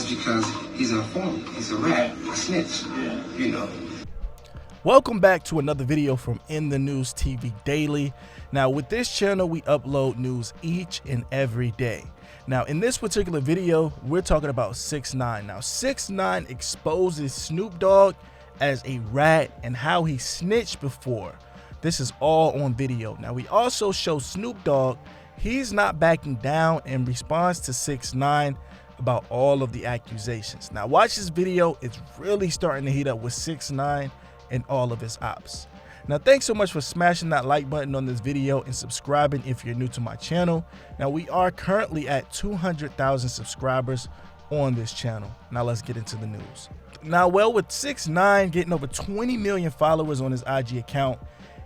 That's because he's an informant, he's a rat, a snitch, you know. Welcome back to another video from In the News TV Daily. Now with this channel, we upload news each and every day. Now in this particular video, we're talking about 6ix9ine. Now 6ix9ine exposes Snoop Dogg as a rat and how he snitched before. This is all on video. Now we also show Snoop Dogg, he's not backing down in response to 6ix9ine about all of the accusations. Now watch this video, it's really starting to heat up with 6ix9ine and all of his ops. Now thanks so much for smashing that like button on this video and subscribing if you're new to my channel. Now we are currently at 200,000 subscribers on this channel. Now let's get into the news. Now well, with 6ix9ine getting over 20 million followers on his IG account,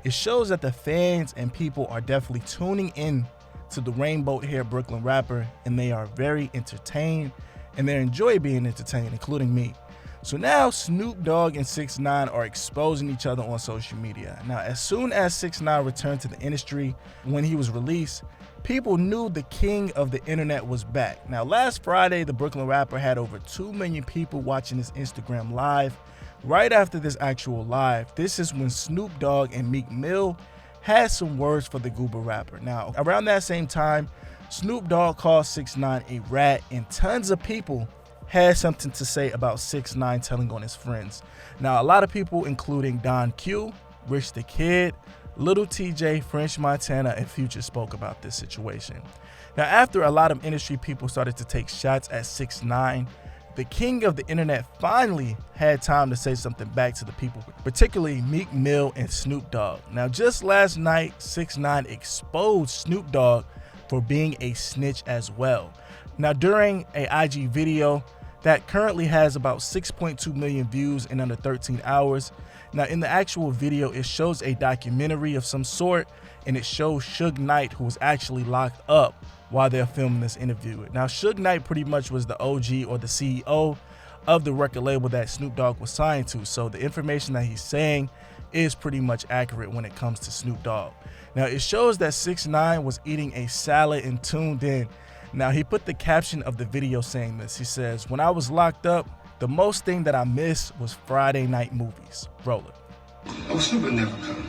it shows that the fans and people are definitely tuning in to the rainbow hair Brooklyn rapper, and they are very entertained and they enjoy being entertained, including me. So now Snoop Dogg and 6ix9ine are exposing each other on social media. Now as soon as 6ix9ine returned to the industry, when he was released, people knew the king of the internet was back. Now last Friday, the Brooklyn rapper had over 2 million people watching his Instagram live. Right after this actual live, this is when Snoop Dogg and Meek Mill had some words for the Goober rapper. Now around that same time, Snoop Dogg called 6ix9ine a rat, and tons of people had something to say about 6ix9ine telling on his friends. Now a lot of people, including Don Q, Rich the Kid, Little TJ, French Montana, and Future, spoke about this situation. Now after a lot of industry people started to take shots at 6ix9ine, the king of the internet finally had time to say something back to the people, particularly Meek Mill and Snoop Dogg. Now just last night, 6ix9ine exposed Snoop Dogg for being a snitch as well. Now during a IG video that currently has about 6.2 million views in under 13 hours. Now in the actual video, it shows a documentary of some sort, and it shows Suge Knight, who was actually locked up while they're filming this interview. Now Suge Knight pretty much was the OG or the CEO of the record label that Snoop Dogg was signed to, so the information that he's saying is pretty much accurate when it comes to Snoop Dogg. Now it shows that 6ix9ine was eating a salad and tuned in. Now he put the caption of the video saying this. He says, "When I was locked up, the most thing that I missed was Friday night movies." Roll it. Oh, Snoop would never come.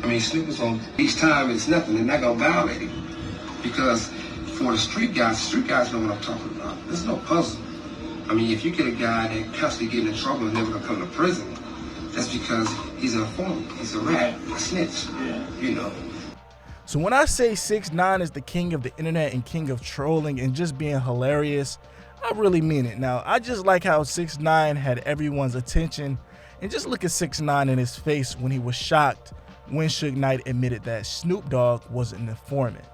I mean, Snoop is on each time it's nothing. They're not gonna violate him. Because for the street guys know what I'm talking about. There's no puzzle. I mean, if you get a guy that constantly getting in trouble and never gonna come to prison, that's because he's an informant, he's a rat, a snitch, you know. So when I say 6ix9ine is the king of the internet and king of trolling and just being hilarious, I really mean it. Now, I just like how 6ix9ine had everyone's attention, and just look at 6ix9ine in his face when he was shocked when Suge Knight admitted that Snoop Dogg was an informant.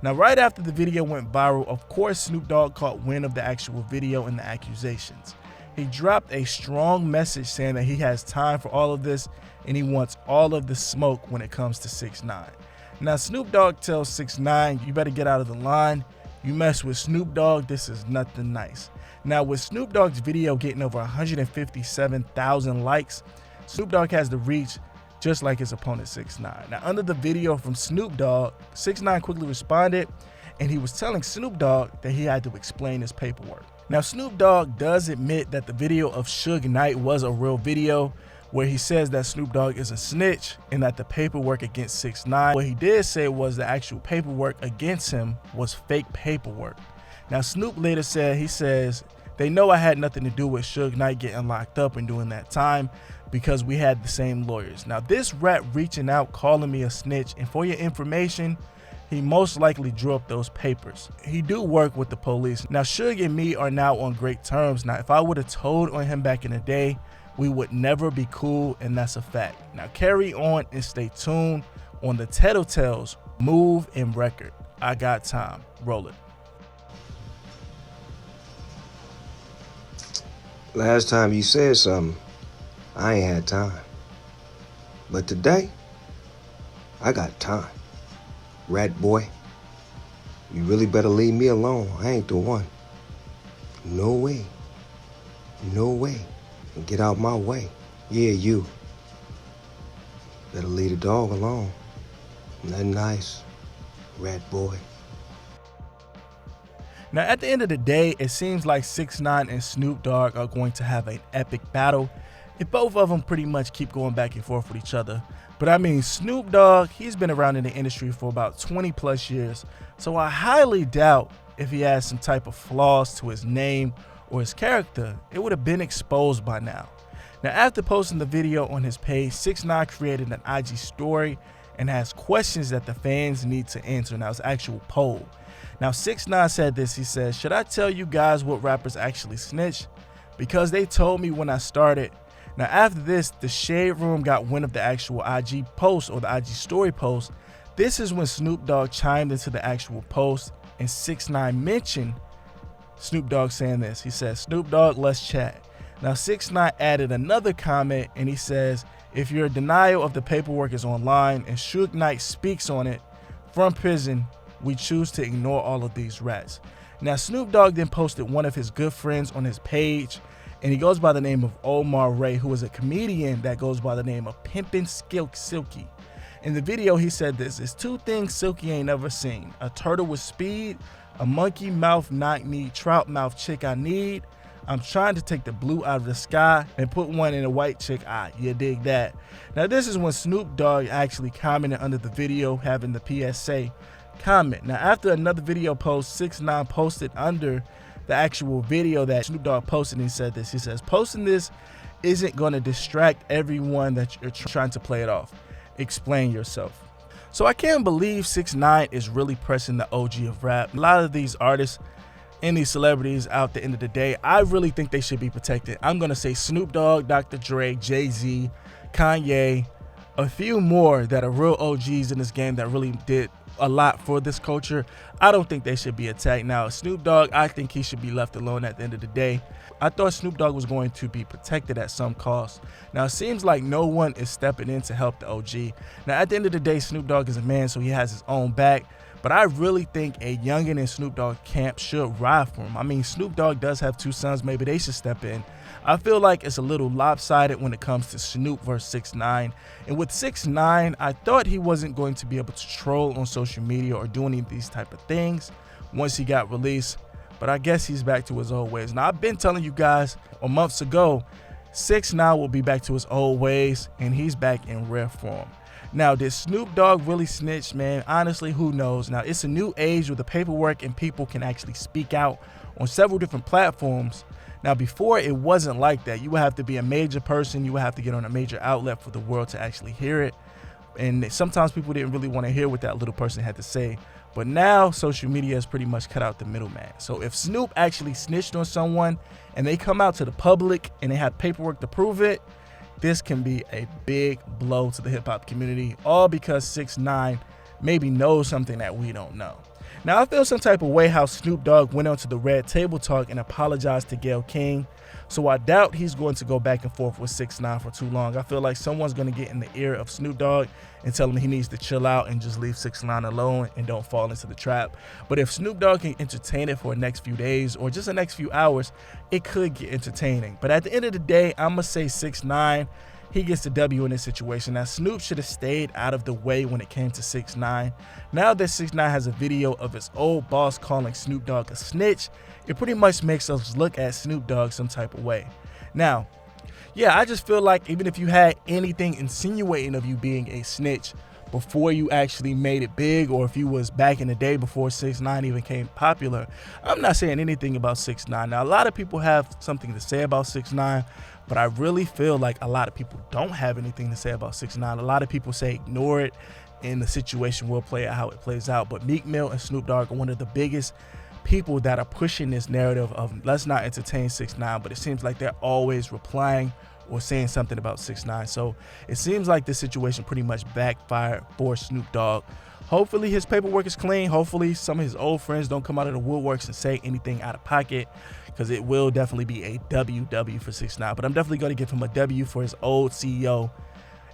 Now, right after the video went viral, of course, Snoop Dogg caught wind of the actual video and the accusations. He dropped a strong message saying that he has time for all of this and he wants all of the smoke when it comes to 6ix9ine. Now Snoop Dogg tells 6ix9ine, "You better get out of the line. You mess with Snoop Dogg, this is nothing nice." Now with Snoop Dogg's video getting over 157,000 likes, Snoop Dogg has the reach just like his opponent 6ix9ine. Now under the video from Snoop Dogg, 6ix9ine quickly responded, and he was telling Snoop Dogg that he had to explain his paperwork. Now Snoop Dogg does admit that the video of Suge Knight was a real video, where he says that Snoop Dogg is a snitch and that the paperwork against 6ix9ine, what he did say was the actual paperwork against him was fake paperwork. Now Snoop later said, he says, "They know I had nothing to do with Suge Knight getting locked up and during that time because we had the same lawyers." Now this rat reaching out, calling me a snitch, and for your information, he most likely drew up those papers. He do work with the police. Now Suge and me are now on great terms. Now if I would have told on him back in the day, we would never be cool, and that's a fact. Now carry on and stay tuned on the Tattletales Move and Record. I got time. Roll it. Last time you said something, I ain't had time. But today, I got time. Rat boy, you really better leave me alone. I ain't the one. No way. No way. And get out my way. Yeah, you. Better leave the dog alone. Nothing nice, rat boy. Now, at the end of the day, it seems like 6ix9ine and Snoop Dogg are going to have an epic battle if both of them pretty much keep going back and forth with each other. But I mean, Snoop Dogg, he's been around in the industry for about 20 plus years, so I highly doubt if he has some type of flaws to his name or his character, it would have been exposed by now. Now, after posting the video on his page, 6ix9ine created an IG story and has questions that the fans need to answer. Now, it's an actual poll. Now, 6ix9ine said this. He says, "Should I tell you guys what rappers actually snitch? Because they told me when I started." Now, after this, the Shade Room got wind of the actual IG post or the IG story post. This is when Snoop Dogg chimed into the actual post, and 6ix9ine mentioned Snoop Dogg saying this. He says, "Snoop Dogg, let's chat." Now, 6ix9ine added another comment, and he says, "If your denial of the paperwork is online and Suge Knight speaks on it from prison, we choose to ignore all of these rats." Now, Snoop Dogg then posted one of his good friends on his page, and he goes by the name of Omar Ray, who is a comedian that goes by the name of Pimpin' Silky. In the video, he said this: "It's two things Silky ain't never seen: a turtle with speed, a monkey mouth knock-knee trout mouth chick I need. I'm trying to take the blue out of the sky and put one in a white chick eye. You dig that?" Now, this is when Snoop Dogg actually commented under the video, having the PSA comment. Now, after another video post, 6ix9ine posted under the actual video that Snoop Dogg posted, and he said this. He says, "Posting this isn't going to distract everyone that you're trying to play it off. Explain yourself." So I can't believe 6ix9ine is really pressing the OG of rap. A lot of these artists and these celebrities out the end of the day, I really think they should be protected. I'm going to say Snoop Dogg, Dr. Dre, Jay-Z, Kanye, a few more that are real OGs in this game that really did a lot for this culture. I don't think they should be attacked. Now, Snoop Dogg, I think he should be left alone at the end of the day. I thought Snoop Dogg was going to be protected at some cost. Now, it seems like no one is stepping in to help the OG. Now, at the end of the day, Snoop Dogg is a man, so he has his own back. But I really think a youngin' in Snoop Dogg camp should ride for him. I mean, Snoop Dogg does have two sons. Maybe they should step in. I feel like it's a little lopsided when it comes to Snoop versus 6ix9ine. And with 6ix9ine, I thought he wasn't going to be able to troll on social media or do any of these type of things once he got released. But I guess he's back to his old ways. Now, I've been telling you guys months ago, 6ix9ine will be back to his old ways, and he's back in rare form. Now, did Snoop Dogg really snitch, man? Honestly, who knows? Now, it's a new age with the paperwork and people can actually speak out on several different platforms. Now, before, it wasn't like that. You would have to be a major person. You would have to get on a major outlet for the world to actually hear it. And sometimes people didn't really want to hear what that little person had to say. But now, social media has pretty much cut out the middleman. So if Snoop actually snitched on someone and they come out to the public and they have paperwork to prove it, this can be a big blow to the hip-hop community, all because 6ix9ine maybe knows something that we don't know. Now, I feel some type of way how Snoop Dogg went onto the Red Table Talk and apologized to Gayle King, so I doubt he's going to go back and forth with 6ix9ine for too long. I feel like someone's going to get in the ear of Snoop Dogg and tell him he needs to chill out and just leave 6ix9ine alone and don't fall into the trap. But if Snoop Dogg can entertain it for the next few days or just the next few hours, it could get entertaining. But at the end of the day, I'm going to say 6ix9ine, he gets the W in this situation. Now, Snoop should have stayed out of the way when it came to 6ix9ine. Now that 6ix9ine has a video of his old boss calling Snoop Dogg a snitch, it pretty much makes us look at Snoop Dogg some type of way. Now, yeah, I just feel like even if you had anything insinuating of you being a snitch before you actually made it big, or if you was back in the day before 6ix9ine even became popular, I'm not saying anything about 6ix9ine. Now, a lot of people have something to say about 6ix9ine, but I really feel like a lot of people don't have anything to say about 6ix9ine. A lot of people say ignore it and the situation will play out how it plays out. But Meek Mill and Snoop Dogg are one of the biggest people that are pushing this narrative of let's not entertain 6ix9ine, but it seems like they're always replying or saying something about 6ix9ine. So it seems like this situation pretty much backfired for Snoop Dogg. Hopefully his paperwork is clean. Hopefully some of his old friends don't come out of the woodworks and say anything out of pocket, because it will definitely be a WW for 6ix9ine. But I'm definitely going to give him a W for his old CEO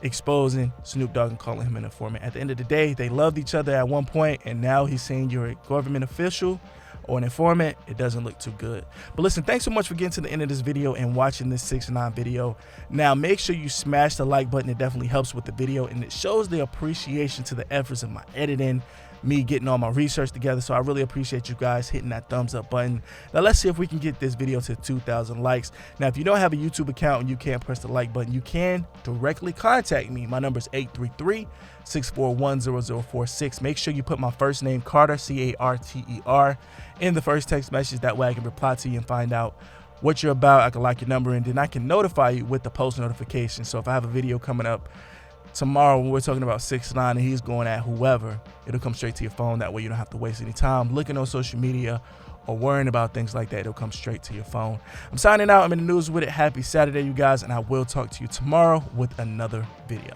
exposing Snoop Dogg and calling him an informant. At the end of the day, they loved each other at one point, and now he's saying you're a government official or an informant. It doesn't look too good. But listen, thanks so much for getting to the end of this video and watching this 6ix9ine video. Now, make sure you smash the like button. It definitely helps with the video, and it shows the appreciation to the efforts of my editing, me getting all my research together. So I really appreciate you guys hitting that thumbs up button. Now let's see if we can get this video to 2,000 likes. Now if you don't have a YouTube account and you can't press the like button, you can directly contact me. My number is 833-641-0046. Make sure you put my first name, Carter, C-A-R-T-E-R, in the first text message. That way I can reply to you and find out what you're about. I can lock your number, and then I can notify you with the post notification. So if I have a video coming up tomorrow when we're talking about 6ix9ine and he's going at whoever, it'll come straight to your phone. That way you don't have to waste any time looking on social media or worrying about things like that. It'll come straight to your phone. I'm signing out. I'm in the news with it. Happy Saturday, you guys, and I will talk to you tomorrow with another video.